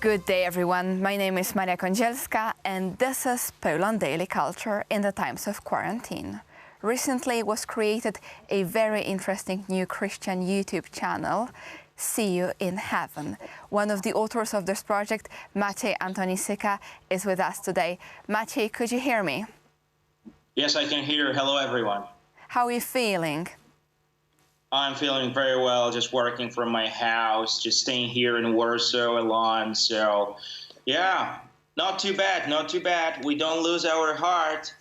Good day, everyone. My name is Maria Kądzielska, and this is Poland Daily Culture in the times of quarantine. Recently was created a very interesting new Christian YouTube channel, See You in Heaven. One of the authors of this project, Maciej Antonisyka, is with us today. Maciej, could you hear me? Yes, I can hear. Hello, everyone. How are you feeling? I'm feeling very well, just working from my house, just staying here in Warsaw alone. So, yeah, not too bad, not too bad. We don't lose our heart.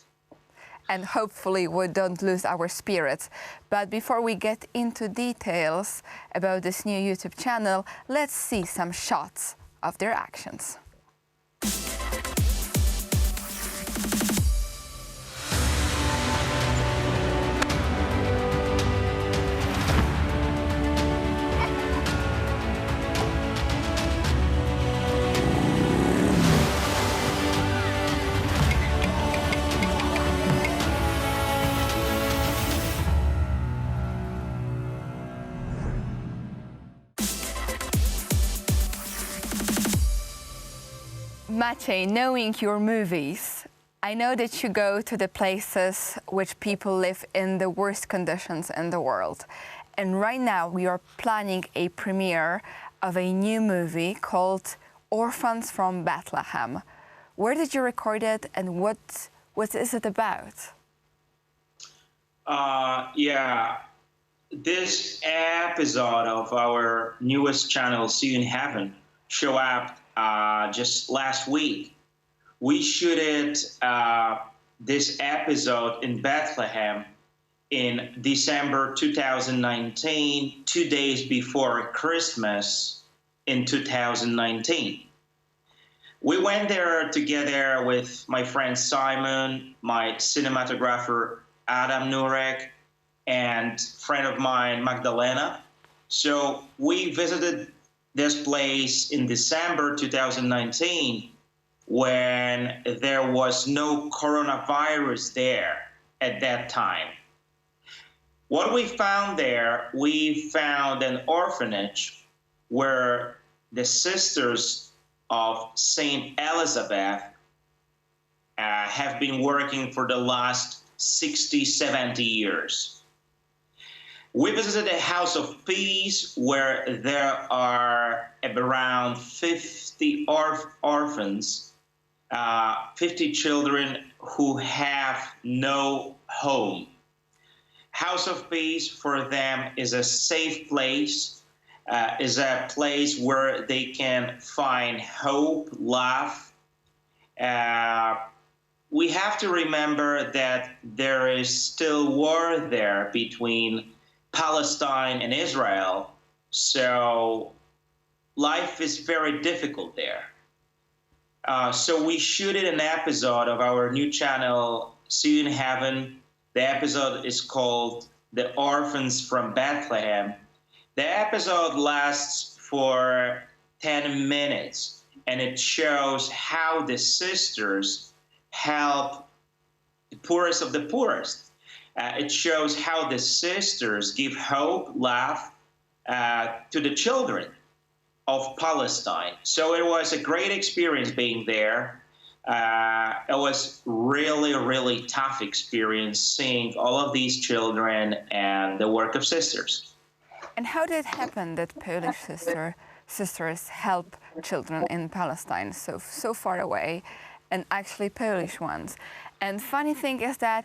And hopefully we don't lose our spirits. But before we get into details about this new YouTube channel, let's see some shots of their actions. Maciej, knowing your movies, I know that you go to the places which people live in the worst conditions in the world. And right now we are planning a premiere of a new movie called Orphans from Bethlehem. Where did you record it and what is it about? This episode of our newest channel, See You in Heaven, showed up just last week. We shooted this episode in Bethlehem in December 2019, 2 days before Christmas in 2019. We went there together with my friend Simon, my cinematographer Adam Nurek, and friend of mine Magdalena. So we visited this place in December 2019 when there was no coronavirus there at that time. What we found there, we found an orphanage where the sisters of Saint Elizabeth have been working for the last 60, 70 years. We visited a house of peace where there are around 50 orphans, 50 children who have no home. House of Peace for them is a safe place, is a place where they can find hope, love. We have to remember that there is still war there between Palestine and Israel, so life is very difficult there. So we shooted an episode of our new channel, See You in Heaven. The episode is called The Orphans from Bethlehem. The episode lasts for 10 minutes, and it shows how the sisters help the poorest of the poorest. It shows how the sisters give hope, love to the children of Palestine. So it was a great experience being there. It was really, really tough experience seeing all of these children and the work of sisters. And how did it happen that Polish sisters help children in Palestine so far away, and actually Polish ones? And funny thing is that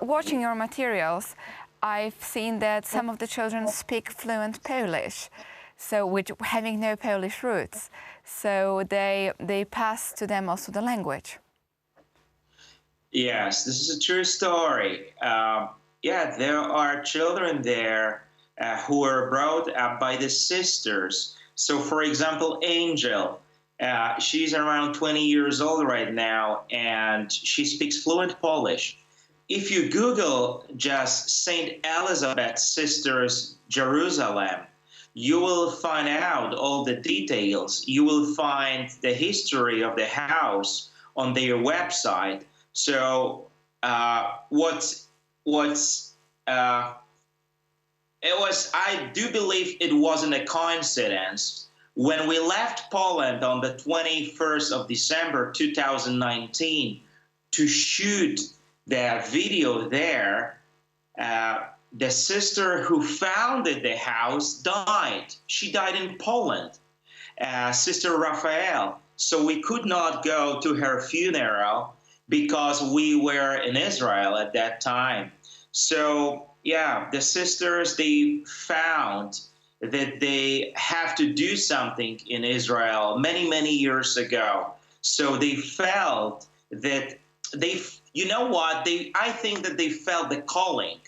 watching your materials, I've seen that some of the children speak fluent Polish, so which having no Polish roots, so they pass to them also the language. Yes, this is a true story. There are children there who were brought up by the sisters. So, for example, Angel, she's around 20 years old right now, and she speaks fluent Polish. If you Google just Saint Elizabeth Sisters Jerusalem, you will find out all the details. You will find the history of the house on their website. So I do believe it wasn't a coincidence When we left Poland on the 21st of December 2019 to shoot the video there, the sister who founded the house died. She died in Poland, Sister Raphael. So we could not go to her funeral because we were in Israel at that time. So yeah, the sisters, they found that they have to do something in Israel many, many years ago. So they felt that you know what, I think that they felt the calling.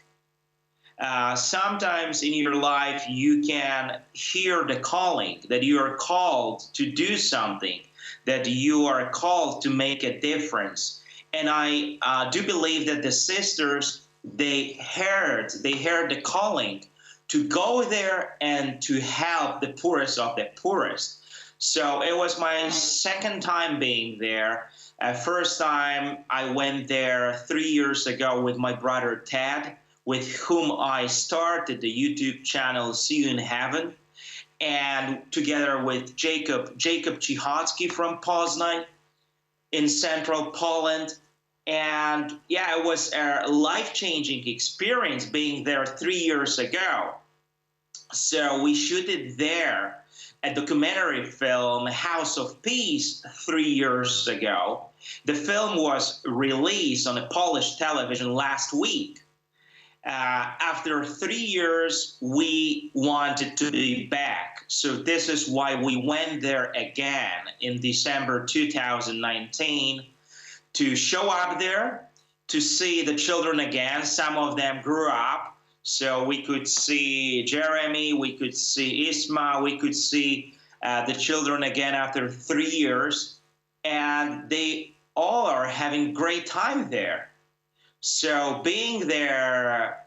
Sometimes in your life you can hear the calling, that you are called to do something, that you are called to make a difference. And I do believe that the sisters, they heard the calling to go there and to help the poorest of the poorest. So it was my second time being there. First time I went there 3 years ago with my brother Ted, with whom I started the YouTube channel See You in Heaven, and together with Jacob Cichocki from Poznań in central Poland. And yeah, it was a life-changing experience being there 3 years ago. So we shooted there a documentary film, House of Peace, 3 years ago. The film was released on a Polish television last week. After 3 years, we wanted to be back. So this is why we went there again in December 2019 to show up there, to see the children again. Some of them grew up. So we could see Jeremy, we could see Isma, we could see the children again after 3 years. And they all are having great time there. So being there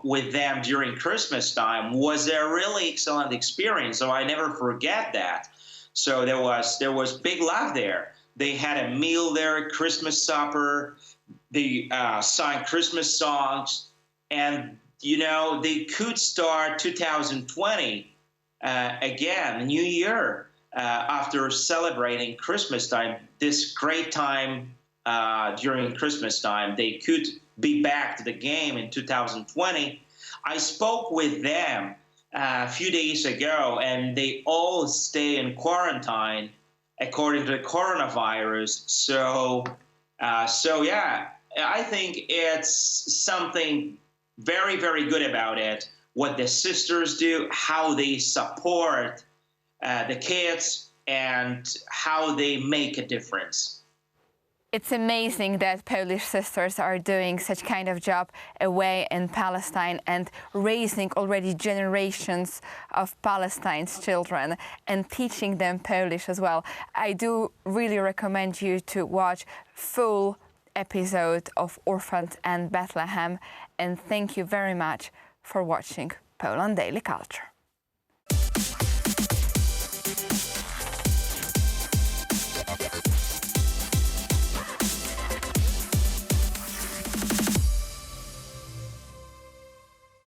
with them during Christmas time was a really excellent experience. So I never forget that. So there was big love there. They had a meal there, Christmas supper. They sang Christmas songs, and you know, they could start 2020 again, New Year, after celebrating Christmas time. This great time during Christmas time, they could be back to the game in 2020. I spoke with them a few days ago, and they all stay in quarantine according to the coronavirus. So yeah, I think it's something very, very good about it, what the sisters do, how they support the kids, and how they make a difference. It's amazing that Polish sisters are doing such kind of job away in Palestine and raising already generations of Palestine's children and teaching them Polish as well. I do really recommend you to watch full episode of Orphans and Bethlehem, and thank you very much for watching Poland Daily Culture.